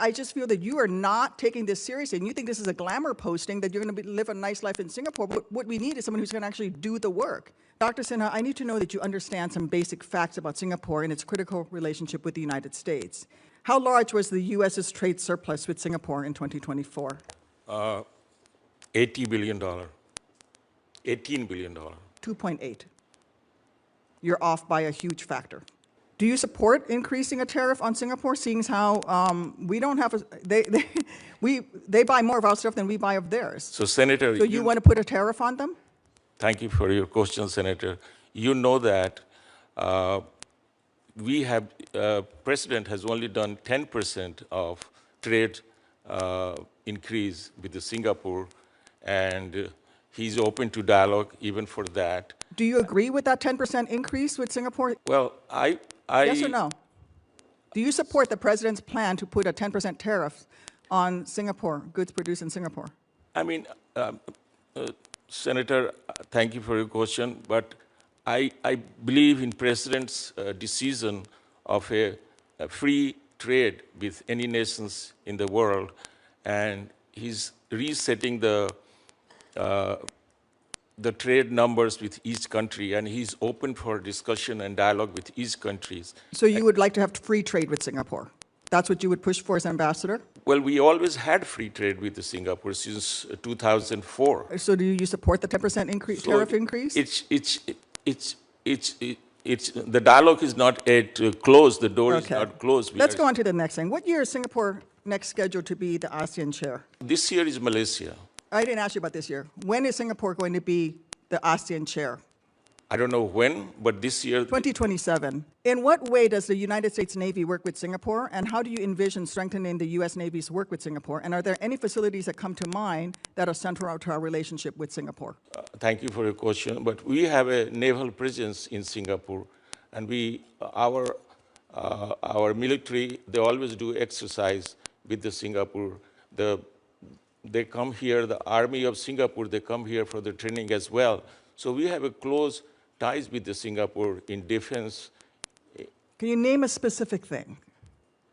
I just feel that you are not taking this seriously, and you think this is a glamour posting, that you're going to live a nice life in Singapore. But what we need is someone who's going to actually do the work. Dr. Sinha, I need to know that you understand some basic facts about Singapore and its critical relationship with the United States. How large was the U.S.'s trade surplus with Singapore in 2024? $80 billion. $18 billion. 2.8. You're off by a huge factor. Do you support increasing a tariff on Singapore, seeing as how we don't have they buy more of our stuff than we buy of theirs? So, Senator, so you want to put a tariff on them? Thank you for your question, Senator. You know that we have President has only done 10% of trade increase with the Singapore, and he's open to dialogue even for that. Do you agree with that 10% increase with Singapore? Well, Yes or no? Do you support the president's plan to put a 10% tariff on Singapore, goods produced in Singapore? I mean, Senator, thank you for your question, but I believe in President's decision of a free trade with any nations in the world, and he's resetting the trade numbers with each country, and he's open for discussion and dialogue with each country. So you would like to have free trade with Singapore? That's what you would push for as ambassador? Well, we always had free trade with Singapore since 2004. So do you support the 10% tariff increase? The dialogue is not yet closed. The door is not closed. Let's go on to the next thing. What year is Singapore next scheduled to be the ASEAN chair? This year is Malaysia. I didn't ask you about this year. When is Singapore going to be the ASEAN chair? I don't know when, but this year. 2027. In what way does the United States Navy work with Singapore, and how do you envision strengthening the U.S. Navy's work with Singapore? And are there any facilities that come to mind that are central to our relationship with Singapore? Thank you for your question. But we have a naval presence in Singapore, and our military, they always do exercise with the Singapore. They come here, the Army of Singapore, they come here for the training as well. So we have a close ties with the Singapore in defense. Can you name a specific thing?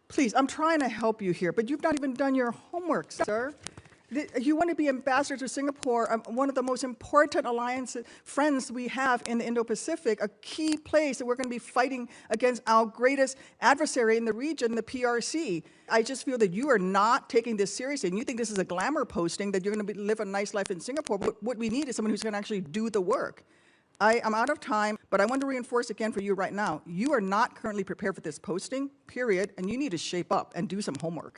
Please, I'm trying to help you here, but you've not even done your homework, sir. You want to be ambassador to Singapore, one of the most important friends we have in the Indo-Pacific, a key place that we're going to be fighting against our greatest adversary in the region, the PRC. I just feel that you are not taking this seriously, and you think this is a glamour posting, that you're going to live a nice life in Singapore. But what we need is someone who's going to actually do the work. I'm out of time, but I want to reinforce again for you right now, you are not currently prepared for this posting, period, and you need to shape up and do some homework.